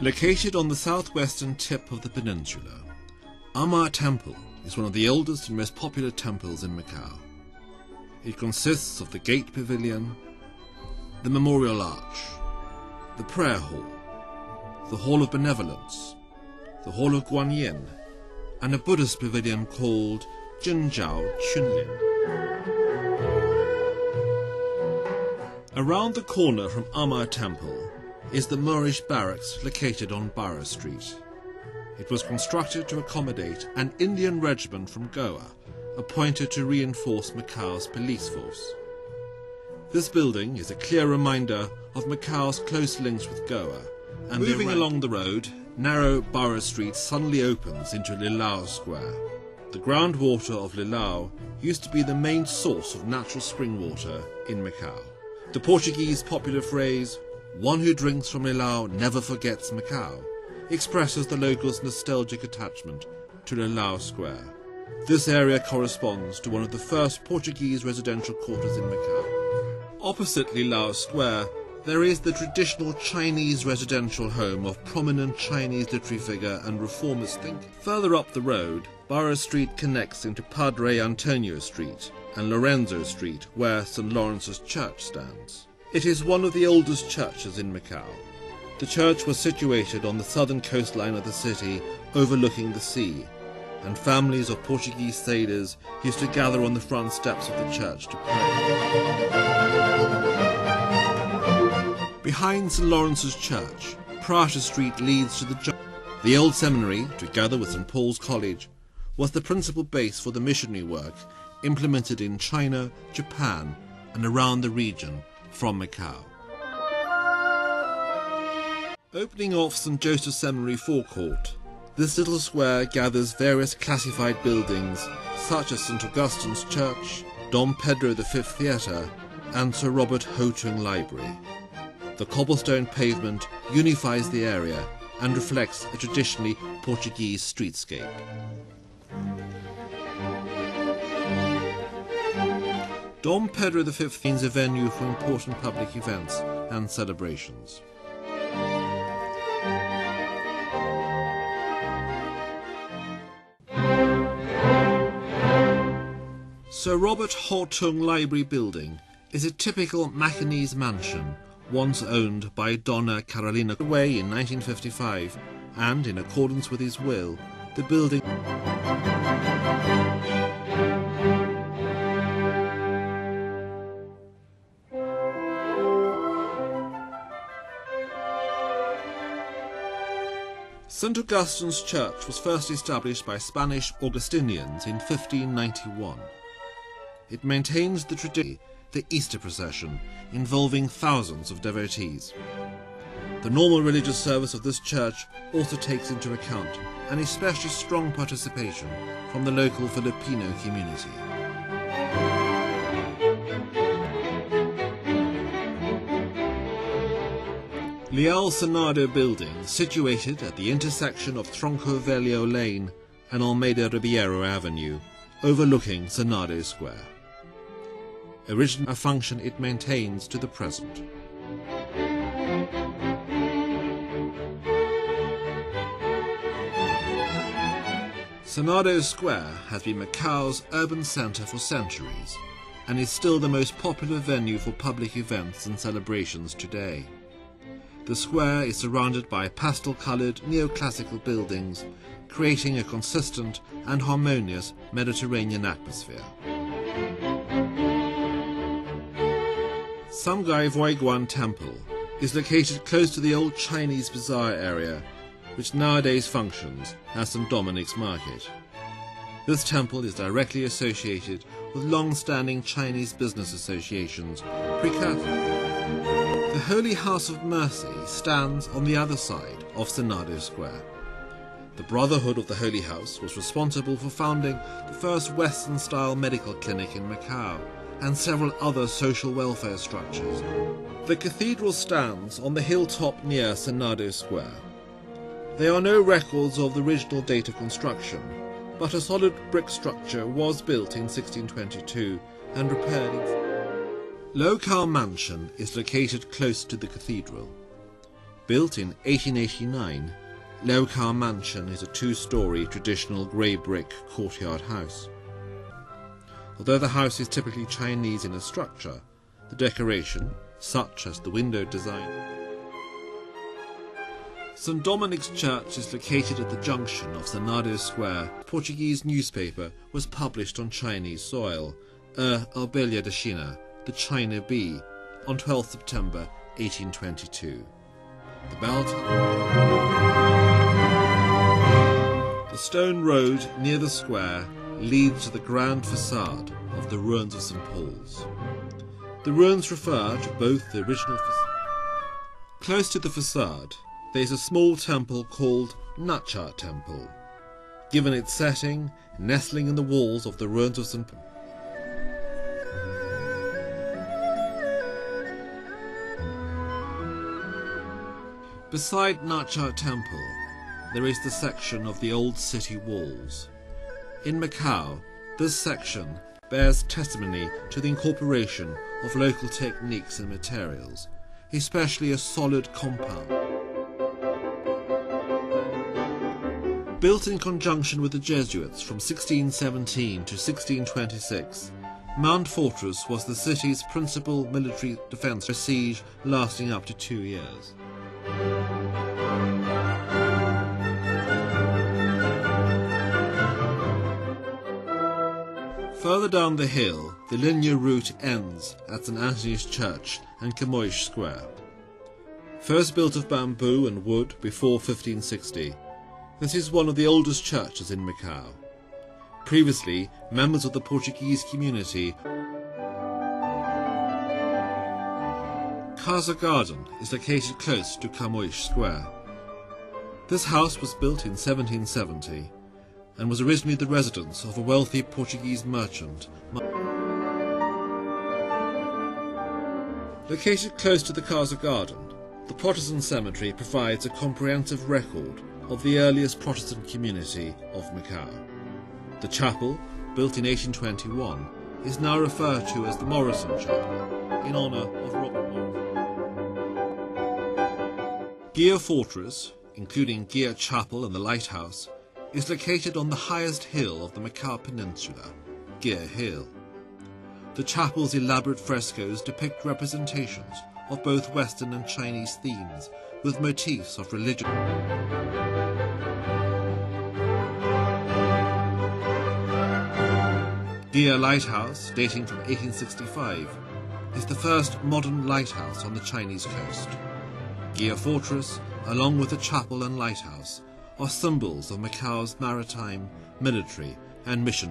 Located on the southwestern tip of the peninsula, Ama Temple is one of the oldest and most popular temples in Macau. It consists of the Gate Pavilion, the Memorial Arch, the Prayer Hall, the Hall of Benevolence, the Hall of Guanyin, and a Buddhist pavilion called Jinjiao Chunlin. Around the corner from Ama Temple is the Moorish barracks located on Barra Street. It was constructed to accommodate an Indian regiment from Goa, appointed to reinforce Macau's police force. This building is a clear reminder of Macau's close links with Goa, and moving along the road, narrow Barra Street suddenly opens into Lilau Square. The groundwater of Lilau used to be the main source of natural spring water in Macau. The Portuguese popular phrase, "One who drinks from Lilau never forgets Macau," expresses the locals' nostalgic attachment to Lilau Square. This area corresponds to one of the first Portuguese residential quarters in Macau. Opposite Lilau Square, there is the traditional Chinese residential home of prominent Chinese literary figure and reformist thinker. Further up the road, Barra Street connects into Padre Antonio Street and Lorenzo Street, where St. Lawrence's Church stands. It is one of the oldest churches in Macau. The church was situated on the southern coastline of the city, overlooking the sea, and families of Portuguese sailors used to gather on the front steps of the church to pray. Behind St. Lawrence's Church, Prata Street leads to the old seminary, together with St. Paul's College, was the principal base for the missionary work implemented in China, Japan, and around the region from Macau. Opening off St. Joseph's Seminary forecourt, this little square gathers various classified buildings such as St. Augustine's Church, Dom Pedro V Theatre, and Sir Robert Ho-Tung Library. The cobblestone pavement unifies the area and reflects a traditionally Portuguese streetscape. Dom Pedro V means a venue for important public events and celebrations. Sir Robert Ho-Tung Library Building is a typical Macanese mansion once owned by Donna Carolina away in 1955, and in accordance with his will, the building St. Augustine's Church was first established by Spanish Augustinians in 1591. It maintains the tradition, the Easter procession, involving thousands of devotees. The normal religious service of this church also takes into account an especially strong participation from the local Filipino community. Leal Senado building, situated at the intersection of Tronco Velho Lane and Almeida Ribeiro Avenue, overlooking Senado Square. Originally a function it maintains to the present. Senado Square has been Macau's urban centre for centuries and is still the most popular venue for public events and celebrations today. The square is surrounded by pastel-coloured neoclassical buildings, creating a consistent and harmonious Mediterranean atmosphere. Samgai Voiguan Temple is located close to the old Chinese bazaar area, which nowadays functions as St. Dominic's Market. This temple is directly associated with long-standing Chinese business associations, precursor. The Holy House of Mercy stands on the other side of Senado Square. The Brotherhood of the Holy House was responsible for founding the first Western-style medical clinic in Macau and several other social welfare structures. The cathedral stands on the hilltop near Senado Square. There are no records of the original date of construction, but a solid brick structure was built in 1622 and repaired in Locale Mansion is located close to the cathedral. Built in 1889, Macau Mansion is a two-storey traditional grey brick courtyard house. Although the house is typically Chinese in its structure, the decoration, such as the window design. St Dominic's Church is located at the junction of Senado Square. A Portuguese newspaper was published on Chinese soil, Abelha de China, the China Bee, on 12 September 1822. The bell tower. The stone road near the square leads to the grand facade of the ruins of St Paul's. The ruins refer to both the original facade. Close to the facade, there is a small temple called Nacha Temple, given its setting, nestling in the walls of the ruins of St Paul. Beside Nacha Temple, there is the section of the old city walls. In Macau, this section bears testimony to the incorporation of local techniques and materials, especially a solid compound. Built in conjunction with the Jesuits from 1617 to 1626, Mount Fortress was the city's principal military defence, a siege lasting up to 2 years. Further down the hill, the linear route ends at St Anthony's Church and Camoish Square. First built of bamboo and wood before 1560, this is one of the oldest churches in Macau. Previously, members of the Portuguese community. Casa Garden is located close to Camoish Square. This house was built in 1770 and was originally the residence of a wealthy Portuguese merchant. Located close to the Casa Garden, the Protestant cemetery provides a comprehensive record of the earliest Protestant community of Macau. The chapel, built in 1821, is now referred to as the Morrison Chapel, in honour of Robert Morrison. Gia Fortress, including Gia Chapel and the lighthouse, is located on the highest hill of the Macau Peninsula, Gia Hill. The chapel's elaborate frescoes depict representations of both Western and Chinese themes, with motifs of religion. Gia Lighthouse, dating from 1865, is the first modern lighthouse on the Chinese coast. Gia Fortress, along with the chapel and lighthouse, are symbols of Macau's maritime, military and mission